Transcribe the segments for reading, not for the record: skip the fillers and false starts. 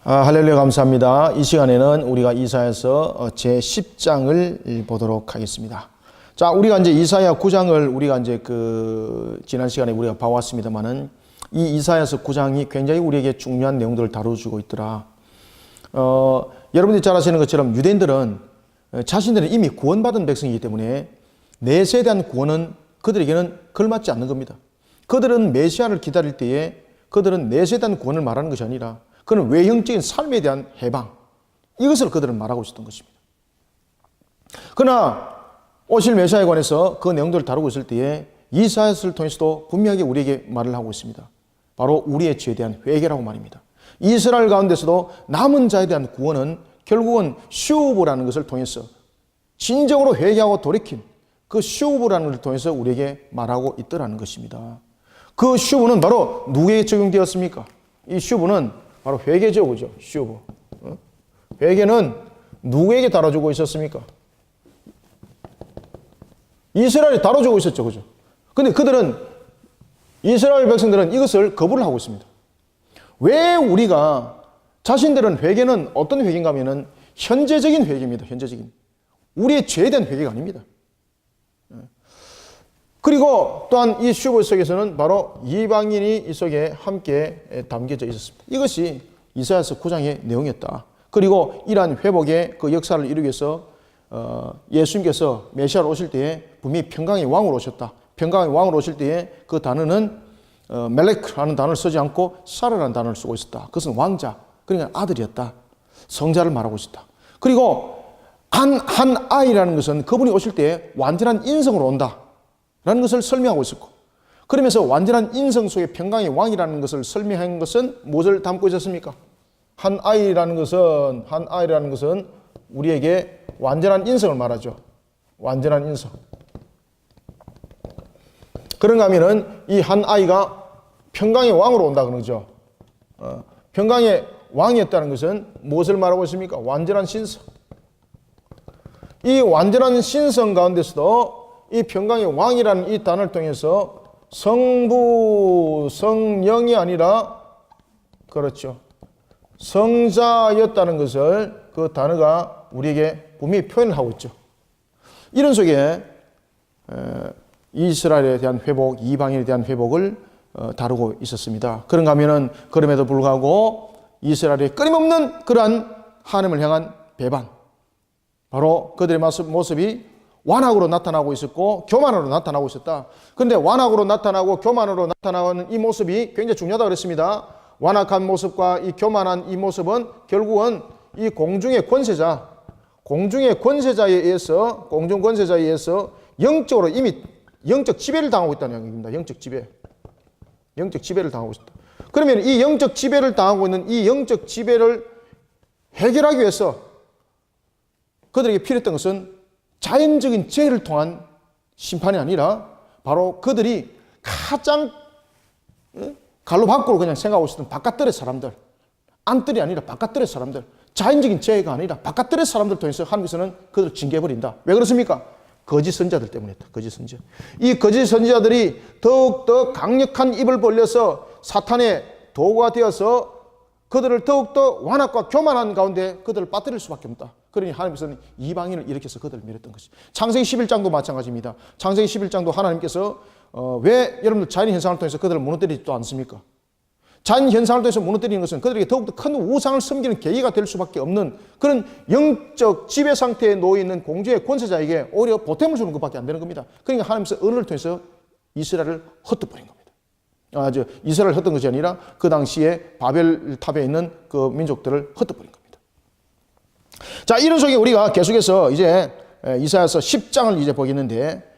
할렐루야, 감사합니다. 이 시간에는 우리가 이사야서 제10장을 보도록 하겠습니다. 자, 우리가 이제 이사야 9장을 우리가 이제 지난 시간에 우리가 봐왔습니다만은 이 이사야서 9장이 굉장히 우리에게 중요한 내용들을 다뤄주고 있더라. 여러분들이 잘 아시는 것처럼 유대인들은 자신들은 이미 구원받은 백성이기 때문에 메시아에 대한 구원은 그들에게는 걸맞지 않는 겁니다. 그들은 메시아를 기다릴 때에 그들은 메시아에 대한 구원을 말하는 것이 아니라 그는 외형적인 삶에 대한 해방, 이것을 그들은 말하고 있었던 것입니다. 그러나 오실 메시아에 관해서 그 내용들을 다루고 있을 때에 이사야서를 통해서도 분명하게 우리에게 말을 하고 있습니다. 바로 우리의 죄에 대한 회개라고 말입니다. 이스라엘 가운데서도 남은 자에 대한 구원은 결국은 슈브라는 것을 통해서 진정으로 회개하고 돌이킨 그 슈브라는 것을 통해서 우리에게 말하고 있더라는 것입니다. 그 슈브는 바로 누구에게 적용되었습니까? 이 슈브는 바로 회개죠, 그죠? 슈브. 회개는 누구에게 다뤄주고 있었습니까? 이스라엘이 다뤄주고 있었죠, 그죠? 근데 그들은, 이스라엘 백성들은 이것을 거부를 하고 있습니다. 왜 우리가 자신들은 회개는 어떤 회개인가 하면은 현재적인 회개입니다, 현재적인. 우리의 죄에 대한 회개가 아닙니다. 그리고 또한 이 슈브 속에서는 바로 이방인이 이 속에 함께 담겨져 있었습니다. 이것이 이사야서 9장의 내용이었다. 그리고 이러한 회복의 그 역사를 이루기 위해서 예수님께서 메시아로 오실 때에 분명히 평강의 왕으로 오셨다. 평강의 왕으로 오실 때에 그 단어는 멜렉라는 단어를 쓰지 않고 사르라는 단어를 쓰고 있었다. 그것은 왕자, 그러니까 아들이었다. 성자를 말하고 있었다. 그리고 한 아이라는 것은 그분이 오실 때에 완전한 인성으로 온다 라는 것을 설명하고 있었고, 그러면서 완전한 인성 속에 평강의 왕이라는 것을 설명한 것은 무엇을 담고 있었습니까? 한 아이라는 것은 우리에게 완전한 인성을 말하죠. 완전한 인성. 그런가 하면은 이 한 아이가 평강의 왕으로 온다 그러죠. 평강의 왕이었다는 것은 무엇을 말하고 있습니까? 완전한 신성. 이 완전한 신성 가운데서도 이 평강의 왕이라는 이 단어를 통해서 성부, 성령이 아니라, 그렇죠, 성자였다는 것을 그 단어가 우리에게 분명히 표현을 하고 있죠. 이런 속에 이스라엘에 대한 회복, 이방인에 대한 회복을 다루고 있었습니다. 그런가 하면은 그럼에도 불구하고 이스라엘의 끊임없는 그러한 하나님을 향한 배반, 바로 그들의 모습이 완악으로 나타나고 있었고 교만으로 나타나고 있었다. 그런데 완악으로 나타나고 교만으로 나타나는 이 모습이 굉장히 중요하다고 그랬습니다. 완악한 모습과 이 교만한 이 모습은 결국은 이 공중의 권세자에 의해서 영적으로 이미 영적 지배를 당하고 있다는 얘기입니다. 영적 지배를 당하고 있다. 그러면 이 영적 지배를 당하고 있는 이 영적 지배를 해결하기 위해서 그들에게 필요했던 것은 자연적인 죄를 통한 심판이 아니라 바로 그들이 가장 갈로 밖으로 그냥 생각하고 있었던 바깥들의 사람들, 안뜰이 아니라 바깥들의 사람들, 자연적인 죄가 아니라 바깥들의 사람들 통해서 하나님께서는 그들을 징계해버린다. 왜 그렇습니까? 거짓 선지자들 때문이었다. 거짓 선지자. 이 거짓 선지자들이 더욱더 강력한 입을 벌려서 사탄의 도구가 되어서 그들을 더욱더 완악과 교만한 가운데 그들을 빠뜨릴 수밖에 없다. 그러니 하나님께서는 이방인을 일으켜서 그들을 밀었던 것이죠. 창세기 11장도 마찬가지입니다. 창세기 11장도 하나님께서 왜 여러분들 자연 현상을 통해서 그들을 무너뜨리지도 않습니까? 자연 현상을 통해서 무너뜨리는 것은 그들에게 더욱더 큰 우상을 섬기는 계기가 될 수밖에 없는 그런 영적 지배 상태에 놓여 있는 공주의 권세자에게 오히려 보탬을 주는 것밖에 안 되는 겁니다. 그러니까 하나님께서 언어를 통해서 이스라엘을 흩어버린 겁니다. 이스라엘을 흩은 것이 아니라 그 당시에 바벨탑에 있는 그 민족들을 흩어버린 겁니다. 자, 이런 속에 우리가 계속해서 이제 이사야서 10장을 이제 보겠는데,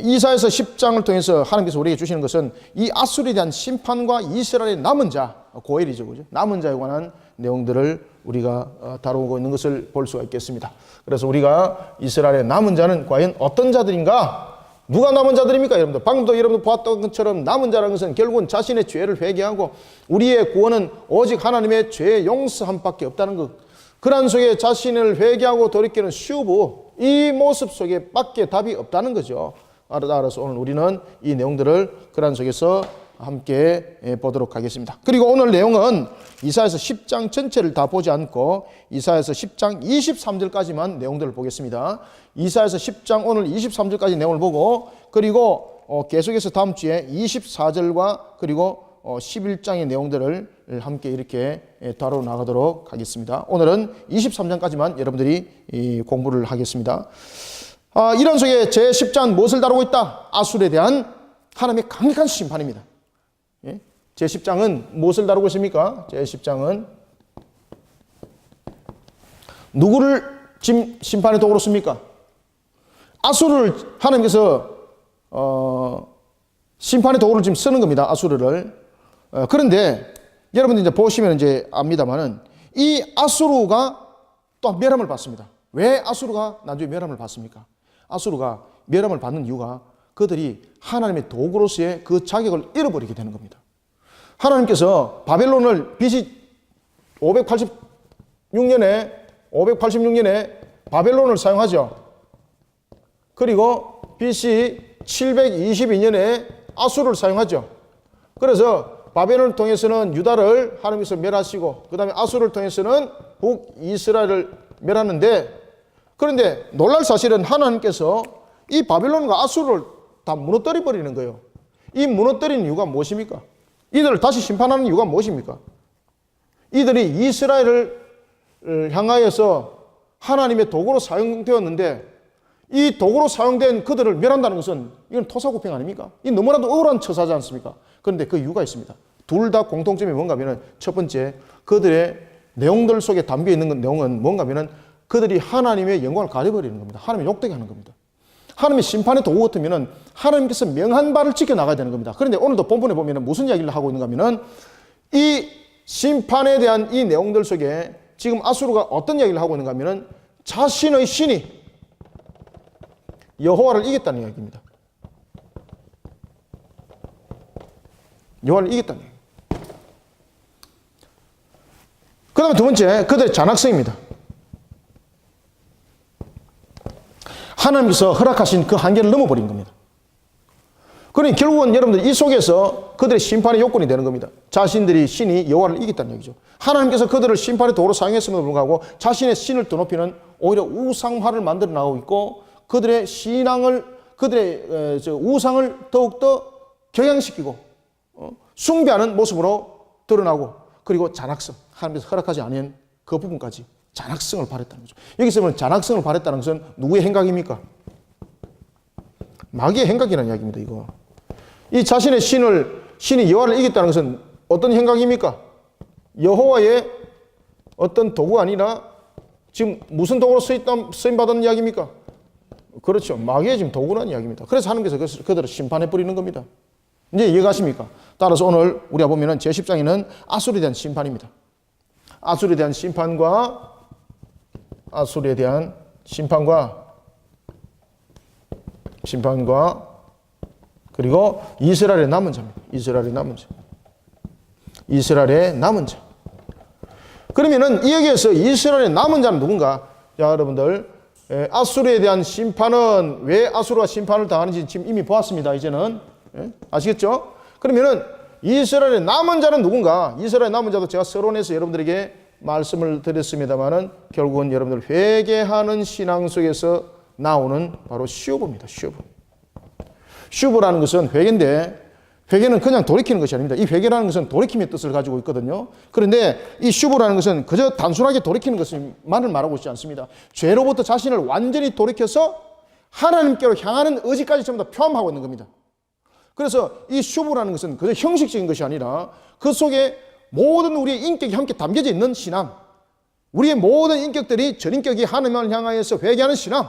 이사야서 10장을 통해서 하나님께서 우리에게 주시는 것은 이 아수르에 대한 심판과 이스라엘의 남은 자, 고엘이죠, 그죠? 남은 자에 관한 내용들을 우리가 다루고 있는 것을 볼 수가 있겠습니다. 그래서 우리가 이스라엘의 남은 자는 과연 어떤 자들인가? 누가 남은 자들입니까, 여러분들? 방금도 여러분들 보았던 것처럼 남은 자라는 것은 결국은 자신의 죄를 회개하고 우리의 구원은 오직 하나님의 죄 용서함밖에 없다는 것. 그러한 속에 자신을 회개하고 돌이키는 슈브, 이 모습 속에 밖에 답이 없다는 거죠. 따라서 오늘 우리는 이 내용들을 그러한 속에서 함께 보도록 하겠습니다. 그리고 오늘 내용은 이사야서 10장 전체를 다 보지 않고 이사야서 10장 23절까지만 내용들을 보겠습니다. 이사야서 10장 오늘 23절까지 내용을 보고 그리고 계속해서 다음 주에 24절과 그리고 11장의 내용들을 함께 이렇게 다루어 나가도록 하겠습니다. 오늘은 23장까지만 여러분들이 공부를 하겠습니다. 이런 속에 제10장은 무엇을 다루고 있다? 아술에 대한 하나님의 강력한 심판입니다. 제10장은 무엇을 다루고 있습니까? 제10장은 누구를 지금 심판의 도구로 씁니까? 아수르를 하나님께서 심판의 도구를 지금 쓰는 겁니다. 아수르를. 그런데 여러분들 이제 보시면 이제 압니다만은 이 아수르가 또 멸함을 받습니다. 왜 아수르가 나중에 멸함을 받습니까? 아수르가 멸함을 받는 이유가 그들이 하나님의 도구로서의 그 자격을 잃어버리게 되는 겁니다. 하나님께서 바벨론을 BC 586년에 바벨론을 사용하죠. 그리고 BC 722년에 아수르를 사용하죠. 그래서 바벨론을 통해서는 유다를 하나님께서 멸하시고 그 다음에 아수르를 통해서는 북이스라엘을 멸하는데 그런데 놀랄 사실은 하나님께서 이 바벨론과 아수르를 다 무너뜨려 버리는 거예요. 이 무너뜨리는 이유가 무엇입니까? 이들을 다시 심판하는 이유가 무엇입니까? 이들이 이스라엘을 향하여서 하나님의 도구로 사용되었는데 이 도구로 사용된 그들을 멸한다는 것은 이건 토사구팽 아닙니까? 이 너무나도 억울한 처사지 않습니까? 그런데 그 이유가 있습니다. 둘 다 공통점이 뭔가 하면은 첫 번째 그들의 내용들 속에 담겨 있는 내용은 뭔가 하면은 그들이 하나님의 영광을 가려버리는 겁니다. 하나님의 욕되게 하는 겁니다. 하나님의 심판의 도구 같으면은 하나님께서 명한 바를 지켜나가야 되는 겁니다. 그런데 오늘도 본문에 보면은 무슨 이야기를 하고 있는가 하면은 이 심판에 대한 이 내용들 속에 지금 아수르가 어떤 이야기를 하고 있는가 하면은 자신의 신이 여호와를 이겼다는 이야기입니다. 여호와를 이겼다는 이야기. 그 다음에 두 번째, 그들의 잔악성입니다. 하나님께서 허락하신 그 한계를 넘어버린 겁니다. 그러니 결국은 여러분들 이 속에서 그들의 심판의 요건이 되는 겁니다. 자신들이 신이 여호와를 이겼다는 얘기죠. 하나님께서 그들을 심판의 도구로 사용했음에도 불구하고 자신의 신을 드높이는 오히려 우상화를 만들어 나가고 있고 그들의 신앙을 그들의 우상을 더욱더 경향시키고 숭배하는 모습으로 드러나고 그리고 잔악성 하나님께서 허락하지 않은 그 부분까지 잔악성을 발했다는 거죠. 여기서 보면 잔악성을 발했다는 것은 누구의 행각입니까? 마귀의 행각이라는 이야기입니다. 이거 이 자신의 신이 여호와를 이겼다는 것은 어떤 행각입니까? 여호와의 어떤 도구가 아니라 지금 무슨 도구로 쓰임받은 이야기입니까? 그렇죠. 마귀의 지금 도구라는 이야기입니다. 그래서 하나님께서 그들을 심판해 버리는 겁니다. 이제 이해가십니까? 따라서 오늘 우리가 보면은 제10장에는 아수르에 대한 심판입니다. 아수르에 대한 심판과 그리고 이스라엘의 남은 자입니다. 이스라엘의 남은 자. 그러면은 이 여기에서 이스라엘의 남은 자는 누군가? 자, 여러분들 아수르에 대한 심판은 왜 아수르가 심판을 당하는지 지금 이미 보았습니다. 이제는 아시겠죠? 그러면은 이스라엘의 남은 자는 누군가? 이스라엘의 남은 자도 제가 서론에서 여러분들에게 말씀을 드렸습니다만은 결국은 여러분들 회개하는 신앙 속에서 나오는 바로 슈브입니다. 슈브라는 것은 회개인데 회개는 그냥 돌이키는 것이 아닙니다. 이 회개라는 것은 돌이킴의 뜻을 가지고 있거든요. 그런데 이 슈브라는 것은 그저 단순하게 돌이키는 것만을 말하고 있지 않습니다. 죄로부터 자신을 완전히 돌이켜서 하나님께로 향하는 의지까지 전부 다 포함하고 있는 겁니다. 그래서 이 슈브라는 것은 그저 형식적인 것이 아니라 그 속에 모든 우리의 인격이 함께 담겨져 있는 신앙, 우리의 모든 인격들이 전인격이 하나님을 향하여서 회개하는 신앙,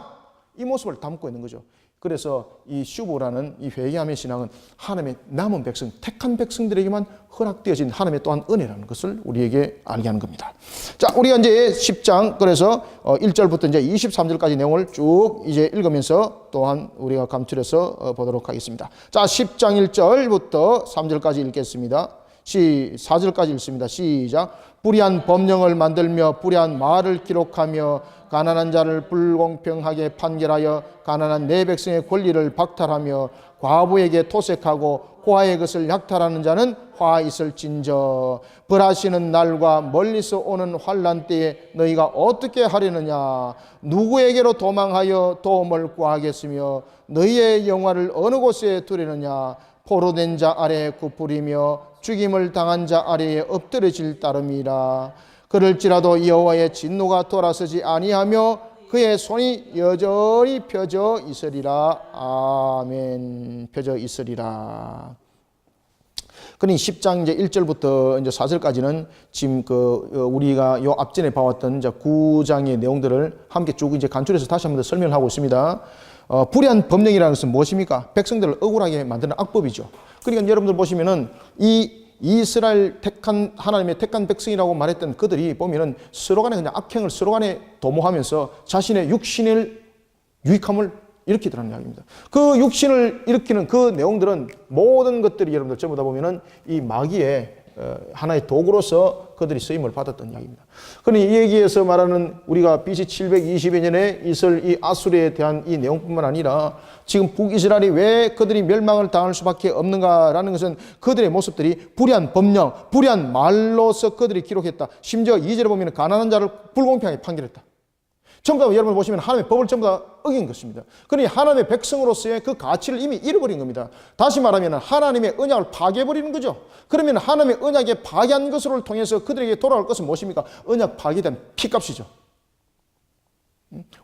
이 모습을 담고 있는 거죠. 그래서 이 슈브라는 이 회개함의 신앙은 하나님의 남은 백성, 택한 백성들에게만 허락되어진 하나님의 또한 은혜라는 것을 우리에게 알게 하는 겁니다. 자, 우리가 이제 10장, 그래서 1절부터 이제 23절까지 내용을 쭉 이제 읽으면서 또한 우리가 감출해서 보도록 하겠습니다. 자, 10장 1절부터 3절까지 읽겠습니다. 4절까지 읽습니다. 시작. 불의한 법령을 만들며 불의한 말을 기록하며 가난한 자를 불공평하게 판결하여 가난한 내 백성의 권리를 박탈하며 과부에게 토색하고 화의 것을 약탈하는 자는 화 있을진저. 벌하시는 날과 멀리서 오는 환난 때에 너희가 어떻게 하려느냐. 누구에게로 도망하여 도움을 구하겠으며 너희의 영화를 어느 곳에 두려느냐. 포로된 자 아래에 굽으리며 죽임을 당한 자 아래에 엎드러질 따름이라. 그럴지라도 여호와의 진노가 돌아서지 아니하며 그의 손이 여전히 펴져 있으리라. 아멘. 펴져 있으리라. 그러니 10장 이제 1절부터 이제 4절까지는 지금 우리가 요 앞전에 봐왔던 이제 9장의 내용들을 함께 쭉 이제 간추려서 다시 한번 더 설명을 하고 있습니다. 불의한 법령이라는 것은 무엇입니까? 백성들을 억울하게 만드는 악법이죠. 그러니까 여러분들 보시면은 이 이스라엘 하나님의 택한 백성이라고 말했던 그들이 보면은 서로 간에 그냥 악행을 서로 간에 도모하면서 자신의 육신을 유익함을 일으키더라는 이야기입니다. 그 육신을 일으키는 그 내용들은 모든 것들이 여러분들 전부 다 보면은 이 마귀의 하나의 도구로서 그들이 쓰임을 받았던 이야기입니다. 그러니 이 얘기에서 말하는 우리가 BC 720여 년에 있을 이 아수르에 대한 이 내용뿐만 아니라 지금 북이스라엘이 왜 그들이 멸망을 당할 수밖에 없는가라는 것은 그들의 모습들이 불의한 법령, 불의한 말로서 그들이 기록했다. 심지어 2절에 보면 가난한 자를 불공평하게 판결했다. 전부 다 여러분 보시면 하나님의 법을 전부 다 어긴 것입니다. 그러니 하나님의 백성으로서의 그 가치를 이미 잃어버린 겁니다. 다시 말하면 하나님의 언약을 파괴해버리는 거죠. 그러면 하나님의 언약에 파괴한 것을 통해서 그들에게 돌아올 것은 무엇입니까? 언약 파괴된 피값이죠.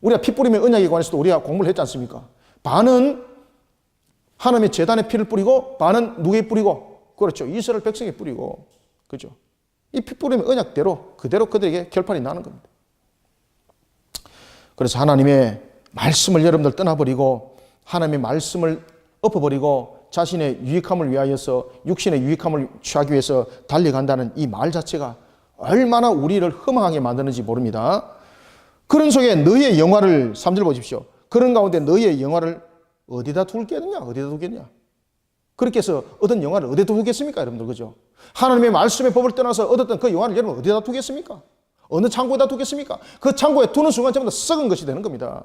우리가 피 뿌리면 언약에 관해서도 우리가 공부를 했지 않습니까? 반은 하나님의 제단에 피를 뿌리고 반은 누구에 뿌리고, 그렇죠, 이스라엘 백성에 뿌리고, 그죠? 이 피 뿌리면 언약대로 그대로 그들에게 결판이 나는 겁니다. 그래서 하나님의 말씀을 여러분들 떠나버리고 하나님의 말씀을 엎어버리고 자신의 유익함을 위하여서 육신의 유익함을 취하기 위해서 달려간다는 이 말 자체가 얼마나 우리를 허망하게 만드는지 모릅니다. 그런 속에 너희의 영화를 3절 보십시오. 그런 가운데 너희의 영화를 어디다 두겠느냐? 어디다 두겠냐? 그렇게 해서 얻은 영화를 어디다 두겠습니까? 여러분들, 그죠? 하나님의 말씀의 법을 떠나서 얻었던 그 영화를 여러분 어디다 두겠습니까? 어느 창고에다 두겠습니까? 그 창고에 두는 순간 전부 다 썩은 것이 되는 겁니다.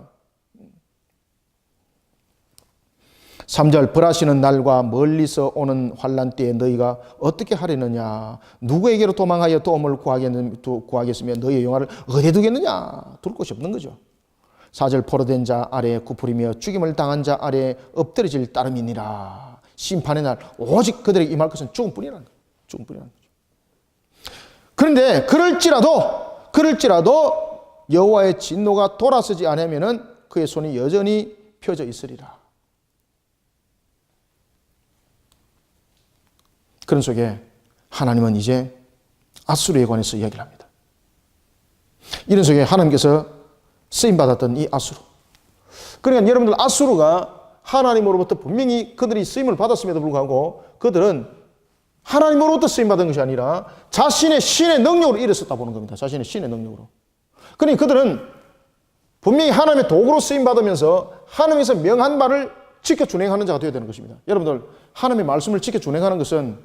3절 벌하시는 날과 멀리서 오는 환난 때에 너희가 어떻게 하려느냐. 누구에게로 도망하여 도움을 구하겠으며 너희의 영화를 어디에 두겠느냐. 둘 곳이 없는 거죠. 4절 포로된 자 아래에 굽으리며 죽임을 당한 자 아래에 엎드러질 따름이니라. 심판의 날 오직 그들에게 임할 것은 죽음뿐이라는 거예요. 죽음뿐이라는 거죠. 그런데 그럴지라도 여호와의 진노가 돌아서지 않으면은 그의 손이 여전히 펴져 있으리라. 그런 속에 하나님은 이제 아수르에 관해서 이야기를 합니다. 이런 속에 하나님께서 쓰임받았던 이 아수르. 그러니까 여러분들 아수르가 하나님으로부터 분명히 그들이 쓰임을 받았음에도 불구하고 그들은 하나님으로부터 쓰임받은 것이 아니라 자신의 신의 능력으로 일었었다 보는 겁니다. 자신의 신의 능력으로. 그러니 그들은 분명히 하나님의 도구로 쓰임받으면서 하나님에서 명한 말을 지켜 준행하는 자가 되어야 되는 것입니다. 여러분들, 하나님의 말씀을 지켜 준행하는 것은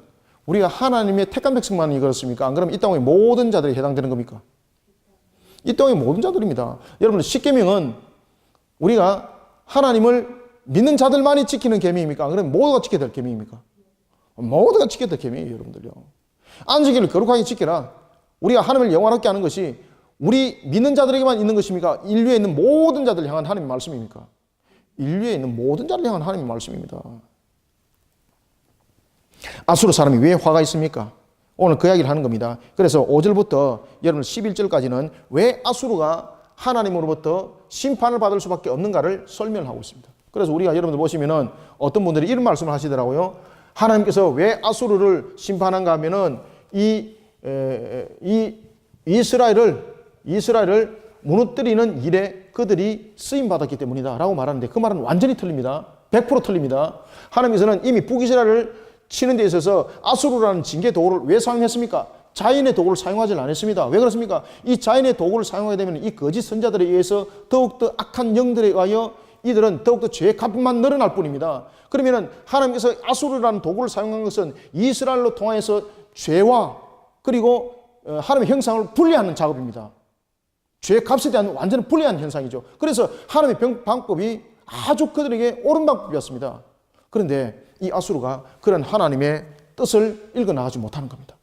우리가 하나님의 택한 백성만이 그렇습니까? 안 그러면 이 땅의 모든 자들이 해당되는 겁니까? 이 땅의 모든 자들입니다. 여러분들, 십계명은 우리가 하나님을 믿는 자들만이 지키는 계명입니까? 안 그러면 모두가 지켜야 될 계명입니까? 모두가 지켜야 될 계명이에요, 여러분들요. 안식일을 거룩하게 지켜라. 우리가 하나님을 영원하게 하는 것이 우리 믿는 자들에게만 있는 것입니까? 인류에 있는 모든 자들을 향한 하나님의 말씀입니까? 인류에 있는 모든 자를 향한 하나님의 말씀입니다. 아수르 사람이 왜 화가 있습니까? 오늘 그 이야기를 하는 겁니다. 그래서 5절부터 여러분 11절까지는 왜 아수르가 하나님으로부터 심판을 받을 수밖에 없는가를 설명을 하고 있습니다. 그래서 우리가 여러분들 보시면은 어떤 분들이 이런 말씀을 하시더라고요. 하나님께서 왜 아수르를 심판한가 하면은 이 이스라엘을 무너뜨리는 일에 그들이 쓰임 받았기 때문이다 라고 말하는데 그 말은 완전히 틀립니다. 100% 틀립니다. 하나님께서는 이미 북이스라엘을 치는 데 있어서 아수르라는 징계 도구를 왜 사용했습니까? 자연의 도구를 사용하지 않았습니다. 왜 그렇습니까? 이 자연의 도구를 사용하게 되면 이 거짓 선자들에 의해서 더욱더 악한 영들에 의하여 이들은 더욱더 죄의 값만 늘어날 뿐입니다. 그러면 하나님께서 아수르라는 도구를 사용한 것은 이스라엘로 통하여서 죄와 그리고 하나님의 형상을 분리하는 작업입니다. 죄의 값에 대한 완전히 불리한 현상이죠. 그래서 하나님의 방법이 아주 그들에게 옳은 방법이었습니다. 그런데 이 아수르가 그런 하나님의 뜻을 읽어나가지 못하는 겁니다.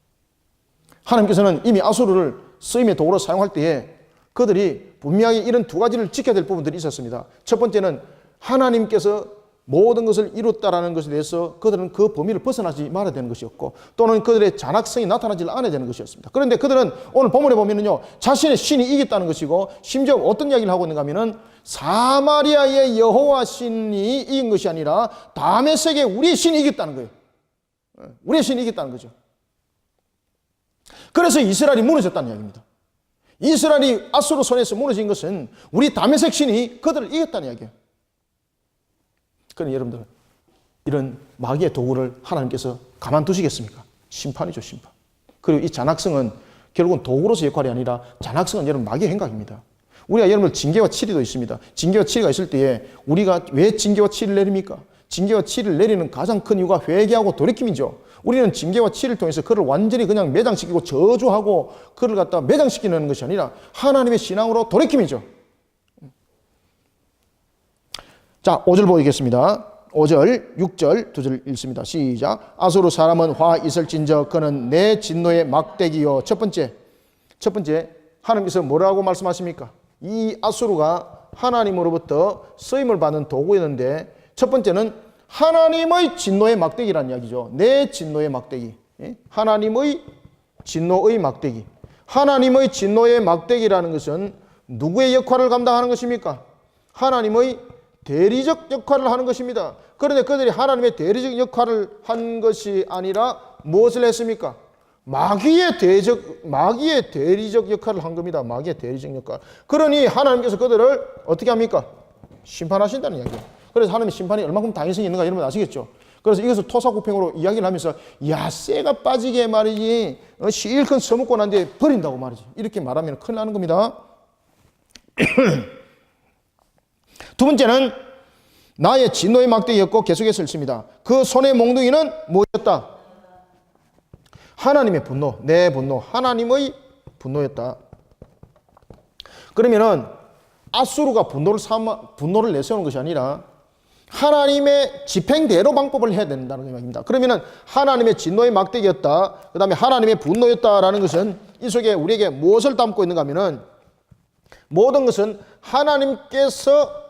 하나님께서는 이미 아수르를 쓰임의 도구로 사용할 때에 그들이 분명히 이런 두 가지를 지켜야 될 부분들이 있었습니다. 첫 번째는 하나님께서 모든 것을 이뤘다라는 것에 대해서 그들은 그 범위를 벗어나지 말아야 되는 것이었고, 또는 그들의 잔악성이 나타나지 않아야 되는 것이었습니다. 그런데 그들은 오늘 본문에 보면은요, 자신의 신이 이겼다는 것이고, 심지어 어떤 이야기를 하고 있는가 하면은 사마리아의 여호와 신이 이긴 것이 아니라 다메섹의 우리의 신이 이겼다는 거예요. 우리의 신이 이겼다는 거죠. 그래서 이스라엘이 무너졌다는 이야기입니다. 이스라엘이 아수르 손에서 무너진 것은 우리 다메섹 신이 그들을 이겼다는 이야기예요. 그러니 여러분들, 이런 마귀의 도구를 하나님께서 가만두시겠습니까? 심판이죠, 심판. 그리고 이 잔악성은 결국은 도구로서 역할이 아니라 잔악성은 여러분 마귀의 행각입니다. 우리가 여러분들 징계와 치리도 있습니다. 징계와 치리가 있을 때에 우리가 왜 징계와 치리를 내립니까? 징계와 치리를 내리는 가장 큰 이유가 회개하고 돌이킴이죠. 우리는 징계와 치리를 통해서 그를 완전히 그냥 매장시키고 저주하고 그를 갖다 매장시키는 것이 아니라 하나님의 신앙으로 돌이킴이죠. 자, 5절 보겠습니다. 5절, 6절, 2절 읽습니다. 시작. 아수르 사람은 화 있을진저 그는 내 진노의 막대기요. 첫 번째, 하나님께서 뭐라고 말씀하십니까? 이 아수르가 하나님으로부터 쓰임을 받는 도구였는데, 첫 번째는 하나님의 진노의 막대기라는 이야기죠. 내 진노의 막대기. 하나님의 진노의 막대기. 하나님의 진노의 막대기라는 것은 누구의 역할을 감당하는 것입니까? 하나님의 대리적 역할을 하는 것입니다. 그런데 그들이 하나님의 대리적 역할을 한 것이 아니라 무엇을 했습니까? 마귀의 대리적 역할을 한 겁니다. 마귀의 대리적 역할. 그러니 하나님께서 그들을 어떻게 합니까? 심판하신다는 이야기예요. 그래서 하나님의 심판이 얼마큼 당위성이 있는가 여러분 아시겠죠? 그래서 이것을 토사구팽으로 이야기를 하면서, 야, 쇠가 빠지게 말이지, 실컷 써먹고 난 뒤에 버린다고 말이지. 이렇게 말하면 큰일 나는 겁니다. 두 번째는 나의 진노의 막대기였고, 계속해서 읽습니다. 그 손의 몽둥이는 무엇이었다? 하나님의 분노, 내 분노, 하나님의 분노였다. 그러면은 아수르가 분노를 내세우는 것이 아니라 하나님의 집행대로 방법을 해야 된다는 이야기입니다. 그러면은 하나님의 진노의 막대기였다, 그 다음에 하나님의 분노였다라는 것은 이 속에 우리에게 무엇을 담고 있는가 하면은, 모든 것은 하나님께서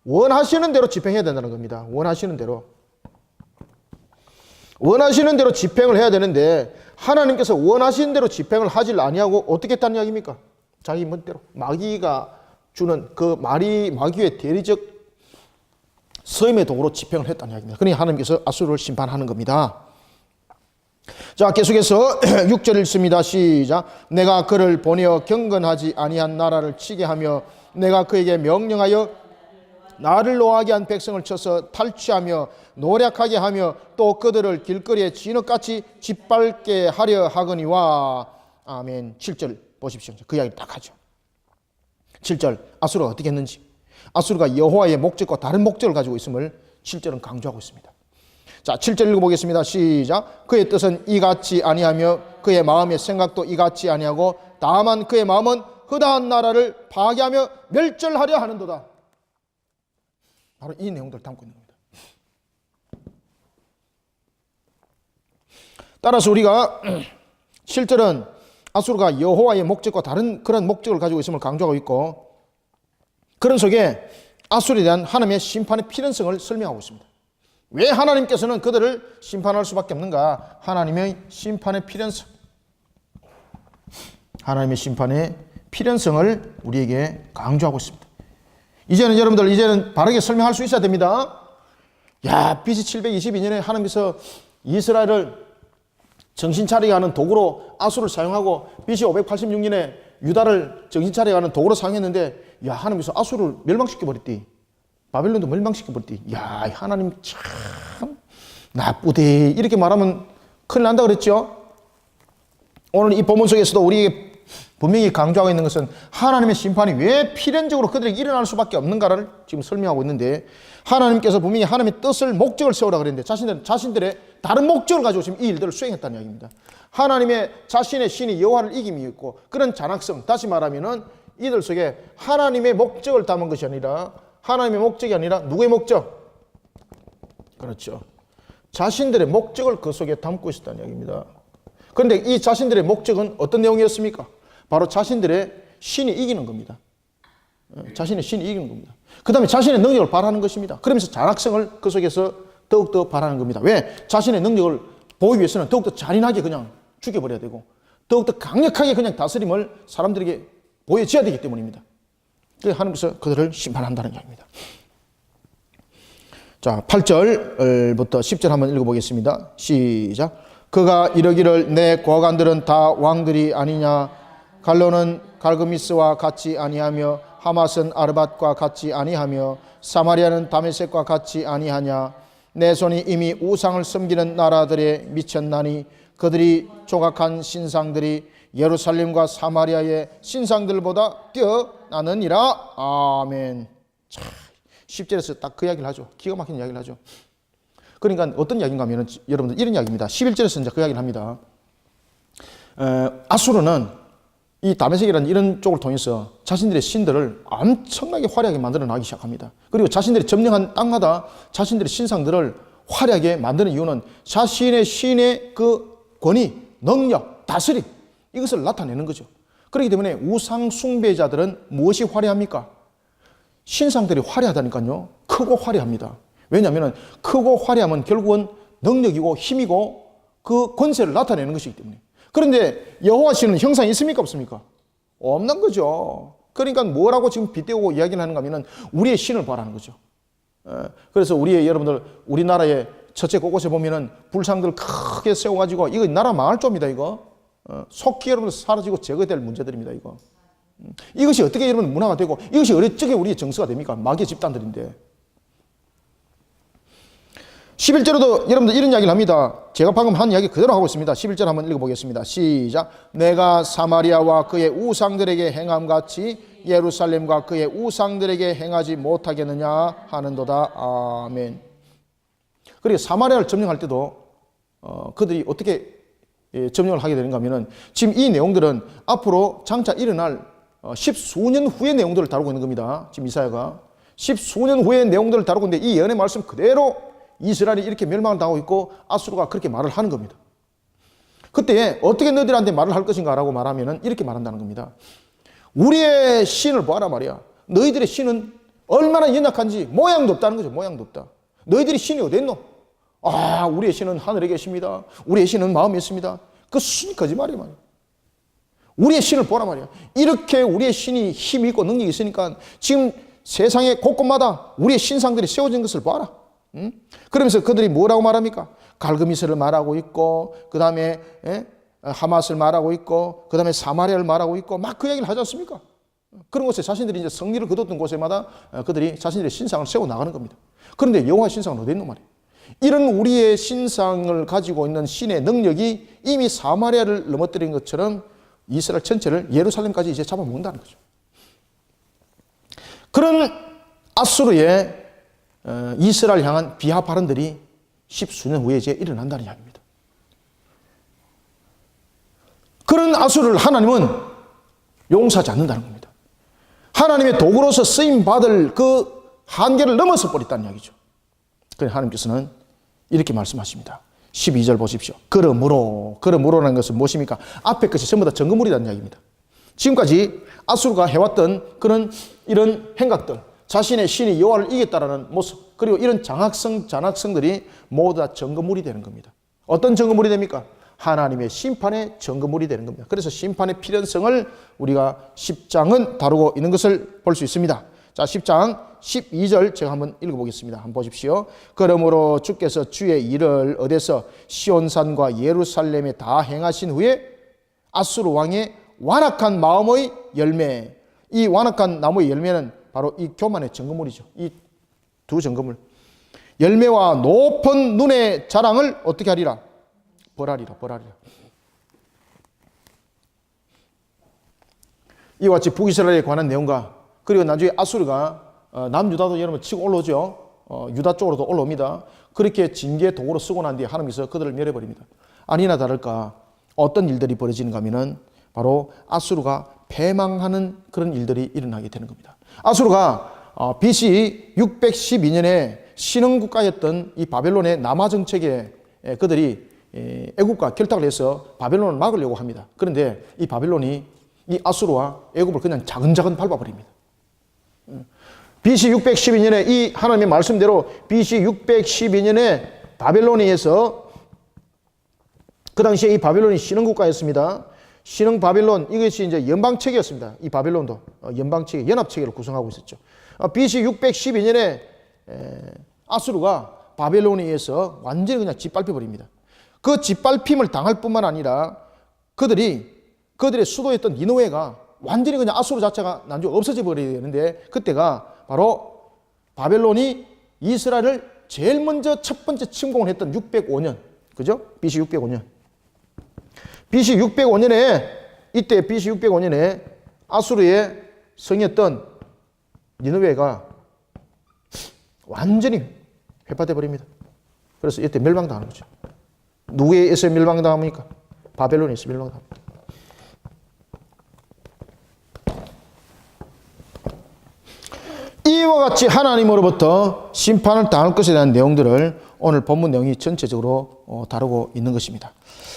원하시는 대로 집행해야 된다는 겁니다. 원하시는 대로 집행을 해야 되는데, 하나님께서 원하시는 대로 집행을 하질 아니하고 어떻게 했다는 이야기입니까? 자기 멋대로 마귀가 주는 그 마귀의 대리적 서임의 도구로 집행을 했다는 이야기입니다. 그러니 하나님께서 아수르를 심판하는 겁니다. 자, 계속해서 6절 읽습니다. 시작. 내가 그를 보내어 경건하지 아니한 나라를 치게 하며 내가 그에게 명령하여 나를 노하게 한 백성을 쳐서 탈취하며 노략하게 하며 또 그들을 길거리에 진흙같이 짓밟게 하려 하거니와. 아멘. 7절 보십시오. 그 이야기를 딱 하죠. 7절, 아수르가 어떻게 했는지, 아수르가 여호와의 목적과 다른 목적을 가지고 있음을 7절은 강조하고 있습니다. 자, 7절 읽어보겠습니다. 시작. 그의 뜻은 이같이 아니하며 그의 마음의 생각도 이같이 아니하고 다만 그의 마음은 허다한 나라를 파괴하며 멸절하려 하는도다. 바로 이 내용들을 담고 있는 겁니다. 따라서 우리가 7절은 아수르가 여호와의 목적과 다른 그런 목적을 가지고 있음을 강조하고 있고, 그런 속에 아수르에 대한 하나님의 심판의 필연성을 설명하고 있습니다. 왜 하나님께서는 그들을 심판할 수밖에 없는가? 하나님의 심판의 필연성, 하나님의 심판의 필연성을 우리에게 강조하고 있습니다. 이제는 여러분들 바르게 설명할 수 있어야 됩니다. 야, BC 722년에 하나님께서 이스라엘을 정신 차리게 하는 도구로 아수르를 사용하고 BC 586년에 유다를 정신 차리게 하는 도구로 사용했는데, 야, 하나님께서 아수르를 멸망시켜 버렸디. 바벨론도 멸망시켜 버렸디. 야, 하나님 참 나쁘대. 이렇게 말하면 큰일 난다 그랬죠. 오늘 이 본문 속에서도 우리에게 분명히 강조하고 있는 것은 하나님의 심판이 왜 필연적으로 그들에게 일어날 수밖에 없는가를 지금 설명하고 있는데, 하나님께서 분명히 하나님의 뜻을, 목적을 세우라 그랬는데 자신들의 다른 목적을 가지고 지금 이 일들을 수행했다는 이야기입니다. 하나님의 자신의 신이 여호와를 이김이 있고, 그런 잔악성, 다시 말하면은 이들 속에 하나님의 목적을 담은 것이 아니라, 하나님의 목적이 아니라 누구의 목적? 그렇죠. 자신들의 목적을 그 속에 담고 있었다는 이야기입니다. 그런데 이 자신들의 목적은 어떤 내용이었습니까? 바로 자신들의 신이 이기는 겁니다. 자신의 신이 이기는 겁니다. 그 다음에 자신의 능력을 발휘하는 것입니다. 그러면서 장악성을 그 속에서 더욱더 발휘하는 겁니다. 왜? 자신의 능력을 보이기 위해서는 더욱더 잔인하게 그냥 죽여버려야 되고 더욱더 강력하게 그냥 다스림을 사람들에게 보여줘야 되기 때문입니다. 그래서 하나님께서 그들을 심판한다는 이야기입니다. 자, 8절부터 10절 한번 읽어보겠습니다. 시작. 그가 이르기를 내 고관들은 다 왕들이 아니냐. 갈로는 갈그미스와 같이 아니하며 하맛은 아르밧과 같이 아니하며 사마리아는 다메섹과 같이 아니하냐. 내 손이 이미 우상을 섬기는 나라들에 미쳤나니 그들이 조각한 신상들이 예루살렘과 사마리아의 신상들보다 뛰어나느니라. 아멘. 자, 10절에서 딱 그 이야기를 하죠. 기가 막힌 이야기를 하죠. 그러니까 어떤 이야기인가 하면 여러분들 이런 이야기입니다. 11절에서 이제 그 이야기를 합니다. 아수르는 이 다메섹이라는 이런 쪽을 통해서 자신들의 신들을 엄청나게 화려하게 만들어 나기 시작합니다. 그리고 자신들이 점령한 땅마다 자신들의 신상들을 화려하게 만드는 이유는 자신의 신의 그 권위, 능력, 다스림 이것을 나타내는 거죠. 그렇기 때문에 우상 숭배자들은 무엇이 화려합니까? 신상들이 화려하다니까요. 크고 화려합니다. 왜냐하면 크고 화려하면 결국은 능력이고 힘이고 그 권세를 나타내는 것이기 때문에. 그런데 여호와 신은 형상이 있습니까? 없습니까? 없는 거죠. 그러니까 뭐라고 지금 빗대고 이야기를 하는가 하면 우리의 신을 바라는 거죠. 그래서 여러분들 우리나라의 첫째 곳곳에 보면은 불상들 크게 세워가지고 이거 나라 망할 겁니다. 이거 속히 여러분들 사라지고 제거될 문제들입니다. 이것이 어떻게 여러분 문화가 되고 이것이 어떻게 우리의 정서가 됩니까? 마귀의 집단들인데. 11절에도 여러분들 이런 이야기를 합니다. 제가 방금 한 이야기 그대로 하고 있습니다. 11절 한번 읽어보겠습니다. 시작. 내가 사마리아와 그의 우상들에게 행함같이 예루살렘과 그의 우상들에게 행하지 못하겠느냐 하는도다. 아멘. 그리고 사마리아를 점령할 때도 그들이 어떻게 점령을 하게 되는가 하면은 지금 이 내용들은 앞으로 장차 일어날 십수년 후의 내용들을 다루고 있는 겁니다. 지금 이사야가 십수년 후의 내용들을 다루고 있는데 이 예언의 말씀 그대로 이스라엘이 이렇게 멸망을 당하고 있고 아수르가 그렇게 말을 하는 겁니다. 그때 어떻게 너희들한테 말을 할 것인가 라고 말하면 이렇게 말한다는 겁니다. 우리의 신을 보아라 말이야. 너희들의 신은 얼마나 연약한지 모양도 없다는 거죠. 모양도 없다. 너희들이 신이 어디 있노? 아, 우리의 신은 하늘에 계십니다. 우리의 신은 마음에 있습니다. 그 신이 거짓말이야 말이야. 우리의 신을 보라 말이야. 이렇게 우리의 신이 힘이 있고 능력이 있으니까 지금 세상의 곳곳마다 우리의 신상들이 세워진 것을 봐라. 그러면서 그들이 뭐라고 말합니까? 갈그미스를 말하고 있고 그 다음에 하맛을 말하고 있고 그 다음에 사마리아를 말하고 있고 막 그 얘기를 하지 않습니까? 그런 곳에 자신들이 이제 승리를 거뒀던 곳에마다 그들이 자신들의 신상을 세워 나가는 겁니다. 그런데 여호와의 신상은 어디 있는 말이에요? 이런 우리의 신상을 가지고 있는 신의 능력이 이미 사마리아를 넘어뜨린 것처럼 이스라엘 전체를 예루살렘까지 이제 잡아먹는다는 거죠. 그런 아수르의 이스라엘 향한 비하 발언들이 십수년 후에 이제 일어난다는 이야기입니다. 그런 아수르를 하나님은 용서하지 않는다는 겁니다. 하나님의 도구로서 쓰임받을 그 한계를 넘어서 버렸다는 이야기죠. 그래서 하나님께서는 이렇게 말씀하십니다. 12절 보십시오. 그러므로라는 것은 무엇입니까? 앞에 것이 전부 다 증거물이라는 이야기입니다. 지금까지 아수르가 해왔던 그런 이런 행각들, 자신의 신이 여호와를 이겼다라는 모습, 그리고 이런 잔악성들이 모두 다 증거물이 되는 겁니다. 어떤 증거물이 됩니까? 하나님의 심판의 증거물이 되는 겁니다. 그래서 심판의 필연성을 우리가 10장은 다루고 있는 것을 볼 수 있습니다. 자, 10장 12절 제가 한번 읽어보겠습니다. 한번 보십시오. 그러므로 주께서 주의 일을 어디서 시온산과 예루살렘에 다 행하신 후에 아수르 왕의 완악한 마음의 열매, 이 완악한 나무의 열매는 바로 이 교만의 증거물이죠. 이 두 증거물. 열매와 높은 눈의 자랑을 어떻게 하리라? 벌하리라. 이와 같이 북이스라엘에 관한 내용과 그리고 나중에 아수르가 남유다도 여러분 치고 올라오죠. 유다 쪽으로도 올라옵니다. 그렇게 징계 도구로 쓰고 난 뒤에 하나님께서 그들을 멸해버립니다. 아니나 다를까 어떤 일들이 벌어지는가 하면은 바로 아수르가 패망하는 그런 일들이 일어나게 되는 겁니다. 아수르가 BC 612년에 신흥국가였던 이 바벨론의 남하 정책에 그들이 애굽과 결탁을 해서 바벨론을 막으려고 합니다. 그런데 이 바벨론이 이 아수르와 애굽을 그냥 자근자근 밟아버립니다. BC 612년에 이 하나님의 말씀대로 BC 612년에 바벨론에 의해서 그 당시에 이 바벨론이 신흥국가였습니다. 신흥 바벨론, 이것이 이제 연방체계였습니다. 이 바벨론도 연방체계, 연합체계를 구성하고 있었죠. BC 612년에 아수르가 바벨론에 의해서 완전히 그냥 짓밟혀버립니다. 그 짓밟힘을 당할 뿐만 아니라 그들의 수도였던 니느웨가 완전히 그냥 아수르 자체가 나중에 없어져 버려야 되는데, 그때가 바로 바벨론이 이스라엘을 제일 먼저 첫 번째 침공을 했던 605년, 그죠? BC 605년. BC 605년에, 이때 BC 605년에 아수르의 성이었던 니느웨가 완전히 회파돼 버립니다. 그래서 이때 멸망당하는 거죠. 누구에서 멸망당합니까? 바벨론에서 멸망당합니다. 이와 같이 하나님으로부터 심판을 당할 것에 대한 내용들을 오늘 본문 내용이 전체적으로 다루고 있는 것입니다.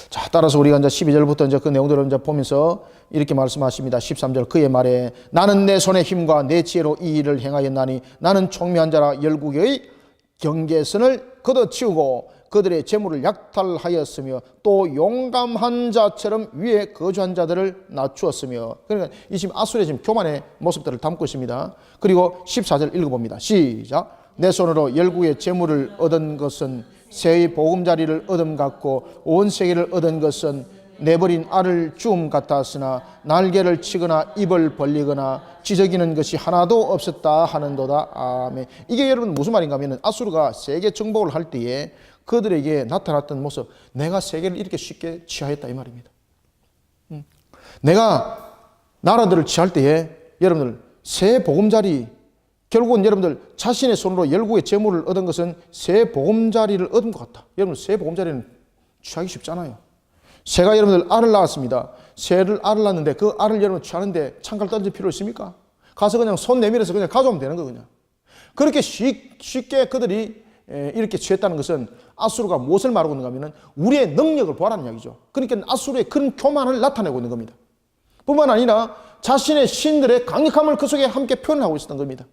자, 따라서 우리가 이제 12절부터 이제 그 내용들을 이제 보면서 이렇게 말씀하십니다. 13절, 그의 말에 나는 내 손의 힘과 내 지혜로 이 일을 행하였나니 나는 총명한 자라 열국의 경계선을 걷어치우고 그들의 재물을 약탈하였으며 또 용감한 자처럼 위에 거주한 자들을 낮추었으며. 그러니까 이 지금 아수르의 지금 교만의 모습들을 담고 있습니다. 그리고 14절 읽어봅니다. 시작. 내 손으로 열국의 재물을 얻은 것은 새의 보금자리를 얻음 같고 온 세계를 얻은 것은 내버린 알을 주움 같았으나 날개를 치거나 입을 벌리거나 지저귀는 것이 하나도 없었다 하는도다. 아멘. 이게 여러분 무슨 말인가 하면 아수르가 세계 정복을 할 때에 그들에게 나타났던 모습, 내가 세계를 이렇게 쉽게 취하했다 이 말입니다. 내가 나라들을 취할 때에 여러분들 새 보금자리, 결국은 여러분들 자신의 손으로 열국의 재물을 얻은 것은 새 보금자리를 얻은 것 같다. 여러분 새 보금자리는 취하기 쉽잖아요. 새가 여러분들 알을 낳았습니다. 새를 알을 낳았는데 그 알을 여러분 취하는데 창갈 던질 필요 있습니까? 가서 그냥 손 내밀어서 그냥 가져오면 되는 거 그냥. 그렇게 쉽게 그들이 이렇게 취했다는 것은 아수르가 무엇을 말하고 있는가 하면 우리의 능력을 보라는 이야기죠. 그러니까 아수르의 큰 교만을 나타내고 있는 겁니다. 뿐만 아니라 자신의 신들의 강력함을 그 속에 함께 표현하고 있었던 겁니다.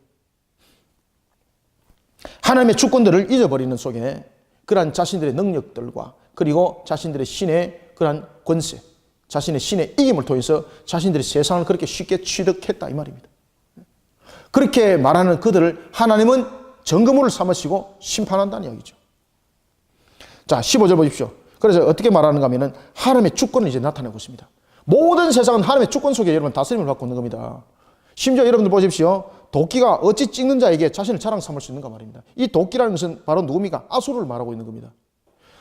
하나님의 주권들을 잊어버리는 속에 그러한 자신들의 능력들과 그리고 자신들의 신의 그러한 권세, 자신의 신의 이김을 통해서 자신들이 세상을 그렇게 쉽게 취득했다 이 말입니다. 그렇게 말하는 그들을 하나님은 정금으로 삼으시고 심판한다는 이야기죠. 자, 15절 보십시오. 그래서 어떻게 말하는가 하면 하나님의 주권을 이제 나타내고 있습니다. 모든 세상은 하나님의 주권 속에 여러분 다스림을 받고 있는 겁니다. 심지어 여러분들 보십시오. 도끼가 어찌 찍는 자에게 자신을 자랑 삼을 수 있는가 말입니다. 이 도끼라는 것은 바로 누굽니까? 아수르를 말하고 있는 겁니다.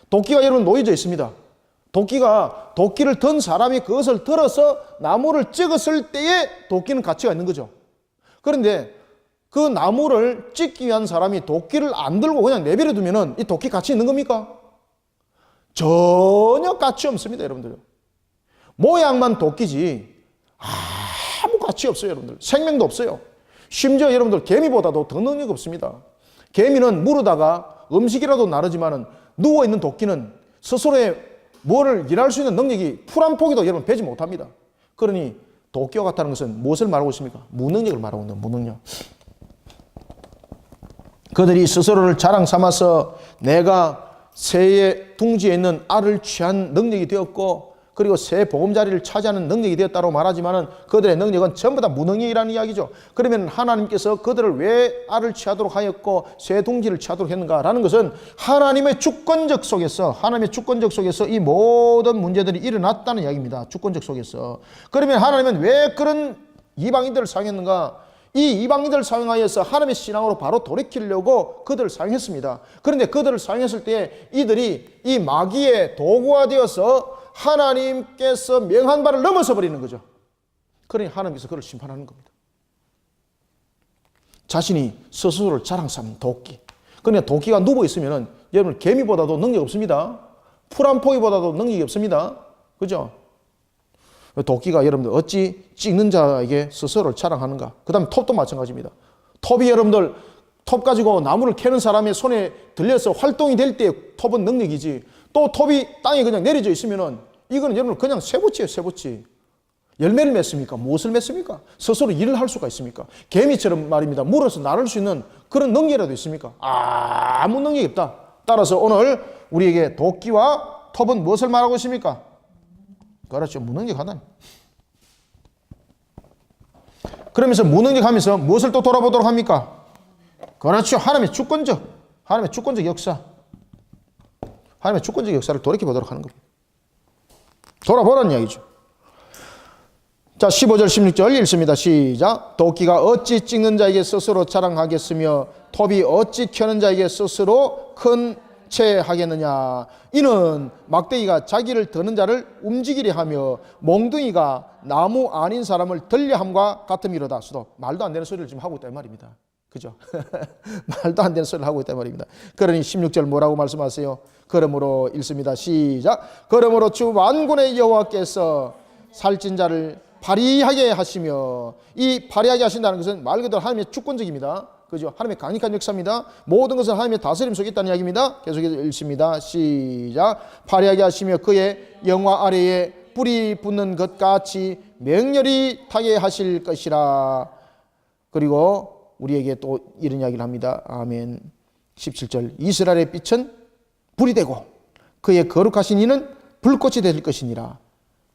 도끼가 여러분 놓여져 있습니다. 도끼를 든 사람이 그것을 들어서 나무를 찍었을 때에 도끼는 가치가 있는 거죠. 그런데 그 나무를 찍기 위한 사람이 도끼를 안 들고 그냥 내버려 두면은 이 도끼 가치 있는 겁니까? 전혀 가치 없습니다, 여러분들. 모양만 도끼지 아무 가치 없어요, 여러분들. 생명도 없어요. 심지어 여러분들 개미보다도 더 능력이 없습니다. 개미는 물에다가 음식이라도 나르지만은 누워있는 도끼는 스스로의 뭐를 일할 수 있는 능력이 풀 한 포기도 여러분 배지 못합니다. 그러니 도끼와 같다는 것은 무엇을 말하고 있습니까? 무능력을 말하고 있는 무능력. 그들이 스스로를 자랑 삼아서 내가 새의 둥지에 있는 알을 취한 능력이 되었고 그리고 새 보금자리를 차지하는 능력이 되었다고 말하지만은 그들의 능력은 전부 다 무능력이라는 이야기죠. 그러면 하나님께서 그들을 왜 알을 취하도록 하였고 새 둥지를 취하도록 했는가라는 것은 하나님의 주권적 속에서 이 모든 문제들이 일어났다는 이야기입니다. 주권적 속에서. 그러면 하나님은 왜 그런 이방인들을 사용했는가? 이 이방인들을 사용하여서 하나님의 신앙으로 바로 돌이키려고 그들을 사용했습니다. 그런데 그들을 사용했을 때 이들이 이 마귀의 도구가 되어서 하나님께서 명한 바를 넘어서 버리는 거죠. 그러니 하나님께서 그를 심판하는 겁니다. 자신이 스스로를 자랑 삼는 도끼. 그러니까 도끼가 누워 있으면 여러분 개미보다도 능력이 없습니다. 풀 한 포기보다도 능력이 없습니다. 그죠? 도끼가 여러분들 어찌 찍는 자에게 스스로를 자랑하는가? 그 다음에 톱도 마찬가지입니다. 톱이 여러분들 톱 가지고 나무를 캐는 사람의 손에 들려서 활동이 될 때 톱은 능력이지. 또 톱이 땅에 그냥 내려져 있으면은 이거는 여러분 그냥 쇠붙이에요, 쇠붙이. 열매를 맺습니까? 무엇을 맺습니까? 스스로 일을 할 수가 있습니까? 개미처럼 말입니다. 물어서 나를 수 있는 그런 능력이라도 있습니까? 아무 능력이 없다. 따라서 오늘 우리에게 도끼와 톱은 무엇을 말하고 있습니까? 그렇죠. 무능력하다. 그러면서 무능력하면서 무엇을 또 돌아보도록 합니까? 그렇죠. 하나님의 주권적, 하나님의 주권적 역사. 하나님의 주권적 역사를 돌이켜보도록 하는 겁니다. 돌아보라는 이야기죠. 자, 15절 16절 읽습니다. 시작. 도끼가 어찌 찍는 자에게 스스로 자랑하겠으며 톱이 어찌 켜는 자에게 스스로 큰 채 하겠느냐. 이는 막대기가 자기를 드는 자를 움직이려 하며 몽둥이가 나무 아닌 사람을 들려함과 같음이로다. 수도 말도 안 되는 소리를 지금 하고 있단 말입니다. 그죠? 말도 안 되는 소리를 하고 있단 말입니다. 그러니 16절 뭐라고 말씀하세요? 그러므로 읽습니다. 시작. 그러므로 주 만군의 여호와께서 살찐 자를 발휘하게 하시며, 이 발휘하게 하신다는 것은 말 그대로 하나님의 주권적입니다. 그죠? 하나님의 강력한 역사입니다. 모든 것은 하나님의 다스림 속에 있다는 이야기입니다. 계속해서 읽습니다. 시작. 발휘하게 하시며 그의 영화 아래에 뿌리 붙는 것 같이 맹렬히 타게 하실 것이라. 그리고 우리에게 또 이런 이야기를 합니다. 아멘. 17절. 이스라엘의 빛은 불이 되고 그의 거룩하신 이는 불꽃이 될 것이니라.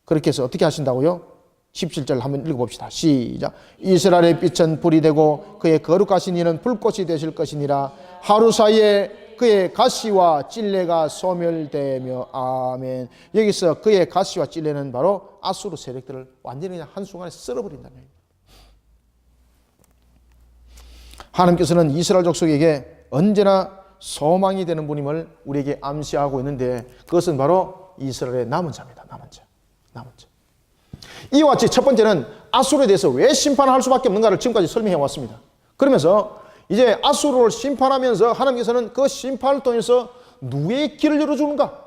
그렇게 해서 어떻게 하신다고요? 17절 한번 읽어봅시다. 시작. 이스라엘의 빛은 불이 되고 그의 거룩하신 이는 불꽃이 되실 것이니라. 하루 사이에 그의 가시와 찔레가 소멸되며. 아멘. 여기서 그의 가시와 찔레는 바로 아수르 세력들을 완전히 그냥 한순간에 쓸어버린다는 얘기입니다. 하나님께서는 이스라엘 족속에게 언제나 소망이 되는 분임을 우리에게 암시하고 있는데, 그것은 바로 이스라엘의 남은 자입니다. 남은 자. 남은 자. 이와 같이 첫 번째는 아수르에 대해서 왜 심판을 할 수밖에 없는가를 지금까지 설명해 왔습니다. 그러면서 이제 아수르를 심판하면서 하나님께서는 그 심판을 통해서 누구의 길을 열어주는가?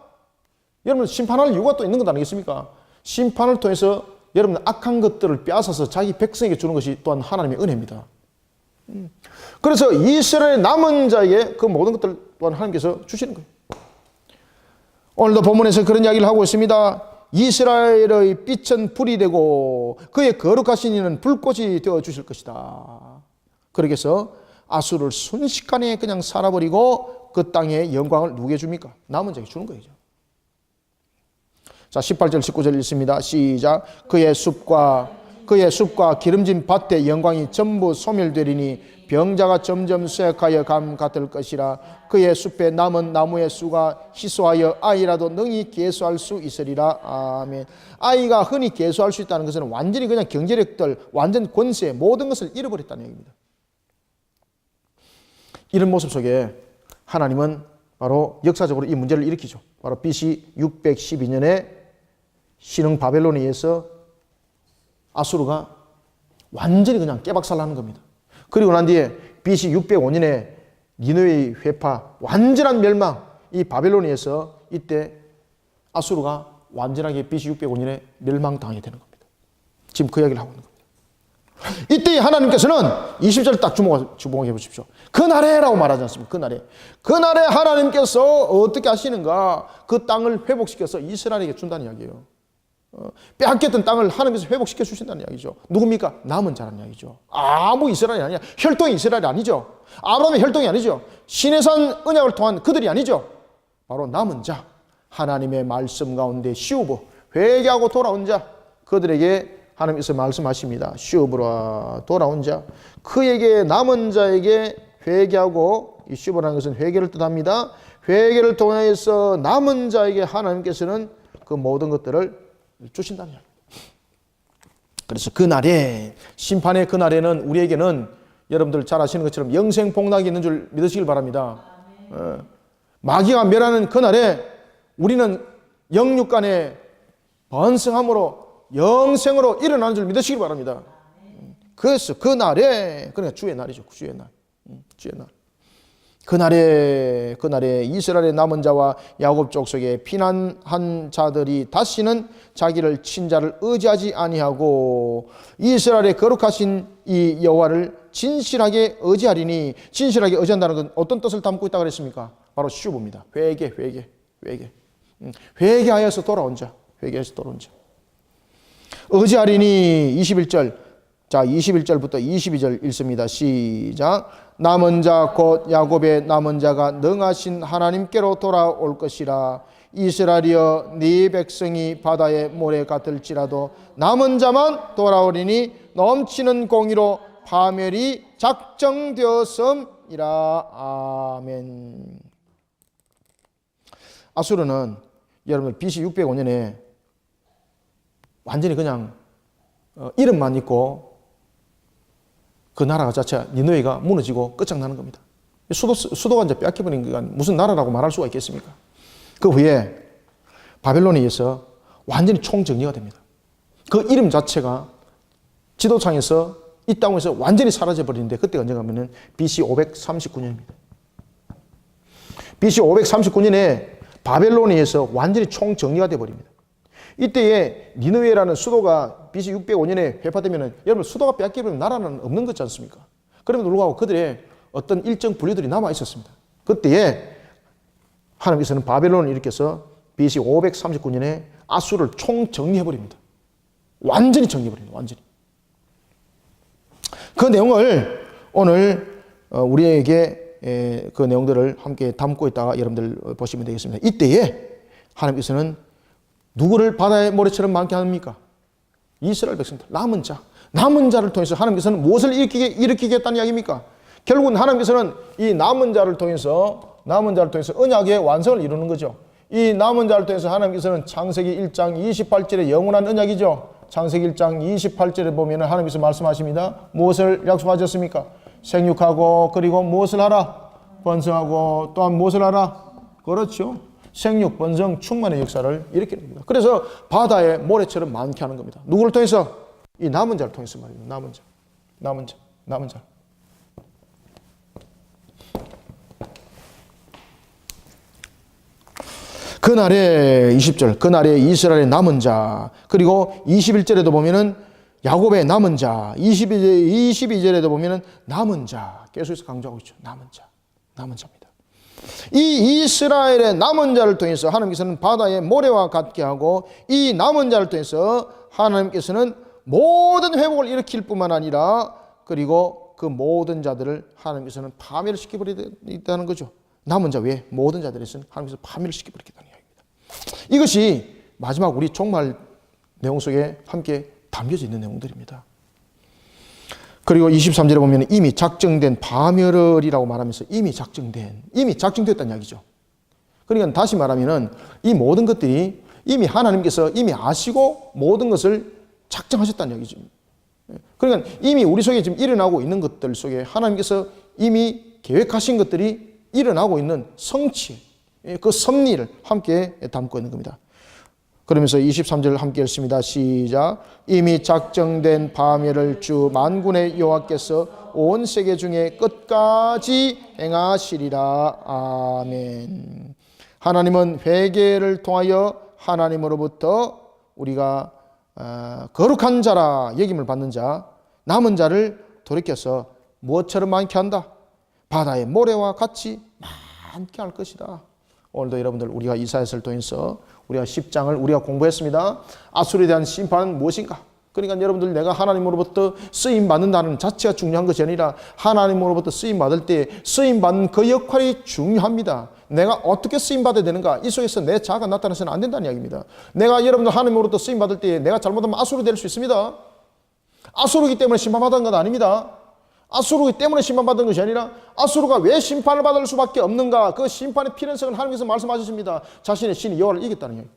여러분, 심판할 이유가 또 있는 것 아니겠습니까? 심판을 통해서 여러분 악한 것들을 빼앗아서 자기 백성에게 주는 것이 또한 하나님의 은혜입니다. 그래서 이스라엘의 남은 자에게 그 모든 것들 또한 하나님께서 주시는 거예요. 오늘도 본문에서 그런 이야기를 하고 있습니다. 이스라엘의 빛은 불이 되고 그의 거룩하신 이는 불꽃이 되어 주실 것이다. 그렇게 해서 아수르를 순식간에 그냥 살아버리고 그 땅의 영광을 누구에게 줍니까? 남은 자에게 주는 거죠. 자, 18절 19절 읽습니다. 시작. 그의 숲과 기름진 밭의 영광이 전부 소멸되리니 병자가 점점 쇠약하여 감 같을 것이라. 그의 숲에 남은 나무의 수가 희소하여 아이라도 능히 계수할 수 있으리라. 아멘. 아이가 흔히 계수할 수 있다는 것은 완전히 그냥 경제력들, 완전 권세, 모든 것을 잃어버렸다는 얘기입니다. 이런 모습 속에 하나님은 바로 역사적으로 이 문제를 일으키죠. 바로 BC 612년에 신흥 바벨론에 의해서 아수르가 완전히 그냥 깨박살나는 겁니다. 그리고 난 뒤에 BC 605년에 니느웨의 회파, 완전한 멸망, 이 바벨론에 의해서 이때 아수르가 완전하게 BC 605년에 멸망당하게 되는 겁니다. 지금 그 이야기를 하고 있는 겁니다. 이때 하나님께서는 20절 딱 주목해 보십시오. 그날에라고 말하지 않습니까? 그날에 하나님께서 어떻게 하시는가? 그 땅을 회복시켜서 이스라엘에게 준다는 이야기예요. 빼앗겼던 땅을 하나님께서 회복시켜 주신다는 이야기죠. 누굽니까? 남은 자라는 이야기죠. 아무 이스라엘이 아니야. 혈통이 이스라엘이 아니죠. 아브라함의 혈통이 아니죠. 시내산 언약을 통한 그들이 아니죠. 바로 남은 자, 하나님의 말씀 가운데 슈브, 회개하고 돌아온 자, 그들에게 하나님께서 말씀하십니다. 슈브라, 돌아온 자, 그에게 남은 자에게 회개하고, 이 슈브라는 것은 회개를 뜻합니다. 회개를 통해서 남은 자에게 하나님께서는 그 모든 것들을 주신다는 이야기입니다. 그래서 그날에, 심판의 그날에는 우리에게는 여러분들 잘 아시는 것처럼 영생복락이 있는 줄 믿으시길 바랍니다. 마귀가 멸하는 그날에 우리는 영육간에 번성함으로 영생으로 일어나는 줄 믿으시길 바랍니다. 그래서 그날에, 그러니까 주의 날이죠. 주의 날. 주의 날. 그날에 이스라엘의 남은 자와 야곱 족속에 피난한 자들이 다시는 자기를 친자를 의지하지 아니하고 이스라엘의 거룩하신 이 여호와를 진실하게 의지하리니, 진실하게 의지한다는 건 어떤 뜻을 담고 있다고 그랬습니까? 바로 슈브입니다. 회개하여서 돌아온 자, 회개해서 돌아온 자. 의지하리니 21절. 자, 21절부터 22절 읽습니다. 시작. 남은 자 곧 야곱의 남은 자가 능하신 하나님께로 돌아올 것이라. 이스라엘이여 네 백성이 바다의 모래 같을지라도 남은 자만 돌아오리니 넘치는 공의로 파멸이 작정되었음이라. 아멘. 아수르는 여러분들 BC 605년에 완전히 그냥 이름만 있고 그 나라 자체가 니느웨가 무너지고 끝장나는 겁니다. 수도가 이제 뺏겨버린 거가 무슨 나라라고 말할 수가 있겠습니까? 그 후에 바벨론에 의해서 완전히 총정리가 됩니다. 그 이름 자체가 지도상에서 이 땅에서 완전히 사라져버리는데 그때가 언제가 하면은 BC 539년입니다. BC 539년에 바벨론에 의해서 완전히 총정리가 되어버립니다. 이때에 니느웨라는 수도가 BC 605년에 회파되면 여러분 수도가 뺏기면 나라는 없는 거지 않습니까? 그럼에도 불구하고 그들의 어떤 일정 분류들이 남아 있었습니다. 그때에 하나님께서는 바벨론을 일으켜서 BC 539년에 아수르를 총정리해버립니다. 완전히 정리해버립니다. 완전히. 그 내용을 오늘 우리에게 그 내용들을 함께 담고 있다가 여러분들 보시면 되겠습니다. 이때에 하나님께서는 누구를 바다의 모래처럼 많게 합니까? 이스라엘 백성들, 남은 자를 통해서 하나님께서는 무엇을 일으키겠다는 이야기입니까? 결국은 하나님께서는 이 남은 자를 통해서 언약의 완성을 이루는 거죠. 이 남은 자를 통해서 하나님께서는 창세기 1장 28절에 영원한 언약이죠. 창세기 1장 28절에 보면 하나님께서 말씀하십니다. 무엇을 약속하셨습니까? 생육하고 그리고 무엇을 하라? 번성하고 또한 무엇을 하라? 그렇죠. 생육, 번성, 충만의 역사를 일으키는 겁니다. 그래서 바다의 모래처럼 많게 하는 겁니다. 누구를 통해서? 이 남은 자를 통해서 말입니다. 남은 자. 그날에 20절, 그날에 이스라엘의 남은 자, 그리고 21절에도 보면은 야곱의 남은 자, 22절에도 보면은 남은 자, 계속해서 강조하고 있죠. 남은 자입니다. 이 이스라엘의 남은 자를 통해서 하나님께서는 바다의 모래와 같게 하고 이 남은 자를 통해서 하나님께서는 모든 회복을 일으킬 뿐만 아니라 그리고 그 모든 자들을 하나님께서는 파멸을 시켜버리겠다는 거죠. 남은 자 외에 모든 자들에서는 하나님께서 파멸을 시켜버리겠다는 이야기입니다. 이것이 마지막 우리 종말 내용 속에 함께 담겨져 있는 내용들입니다. 그리고 23절에 보면 이미 작정된 파멸이라고 말하면서 이미 작정됐다는 이야기죠. 그러니까 다시 말하면은 이 모든 것들이 이미 하나님께서 이미 아시고 모든 것을 작정하셨다는 이야기죠. 그러니까 이미 우리 속에 지금 일어나고 있는 것들 속에 하나님께서 이미 계획하신 것들이 일어나고 있는 성취, 그 섭리를 함께 담고 있는 겁니다. 그러면서 23절 함께 읽습니다. 시작. 이미 작정된 파멸을 주 만군의 여호와께서 온 세계 중에 끝까지 행하시리라. 아멘. 하나님은 회개를 통하여 하나님으로부터 우리가 거룩한 자라 여김을 받는 자, 남은 자를 돌이켜서 무엇처럼 많게 한다? 바다의 모래와 같이 많게 할 것이다. 오늘도 여러분들 우리가 이사야서를 통해서 우리가 10장을 우리가 공부했습니다. 아수르에 대한 심판은 무엇인가? 그러니까 여러분들 내가 하나님으로부터 쓰임받는다는 자체가 중요한 것이 아니라 하나님으로부터 쓰임받을 때 쓰임받는 그 역할이 중요합니다. 내가 어떻게 쓰임받아야 되는가? 이 속에서 내 자아가 나타나서는 안 된다는 이야기입니다. 내가 여러분들 하나님으로부터 쓰임받을 때 내가 잘못하면 아수르 될 수 있습니다. 아수르기 때문에 심판받은 건 아닙니다. 아수르기 때문에 심판받은 것이 아니라 아수르가 왜 심판을 받을 수밖에 없는가? 그 심판의 필연성을 하나님께서 말씀하셨습니다. 자신의 신이 여호와를 이겼다는 얘기.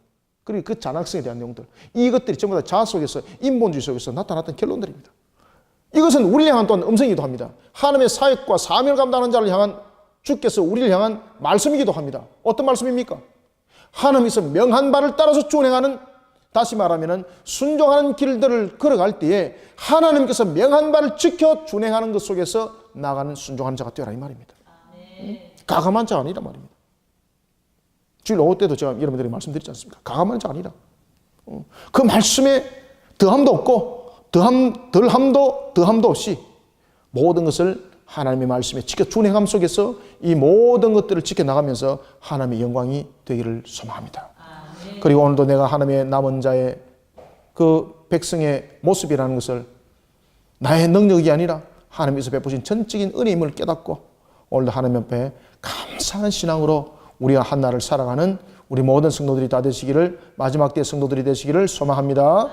그리고 그 잔악성에 대한 내용들. 이것들이 전부 다 자아 속에서 인본주의 속에서 나타났던 결론들입니다. 이것은 우리를 향한 또한 음성이기도 합니다. 하나님의 사역과 사명을 감당하는 자를 향한 주께서 우리를 향한 말씀이기도 합니다. 어떤 말씀입니까? 하나님께서 명한 바를 따라서 준행하는, 다시 말하면 순종하는 길들을 걸어갈 때에 하나님께서 명한 바를 지켜 준행하는 것 속에서 나가는 순종하는 자가 되어라 이 말입니다. 가감한 자 아니란 말입니다. 주일 오후 때도 제가 여러분들에게 말씀드렸지 않습니까? 가감한 자 아니라. 그 말씀에 더함도 없고 덜함도 더함도 없이 모든 것을 하나님의 말씀에 지켜 준행함 속에서 이 모든 것들을 지켜나가면서 하나님의 영광이 되기를 소망합니다. 그리고 오늘도 내가 하나님의 남은 자의 그 백성의 모습이라는 것을 나의 능력이 아니라 하나님께서 베푸신 전적인 은혜임을 깨닫고 오늘도 하나님 앞에 감사하는 신앙으로 우리가 한날을 살아가는 우리 모든 성도들이 다 되시기를, 마지막 때의 성도들이 되시기를 소망합니다.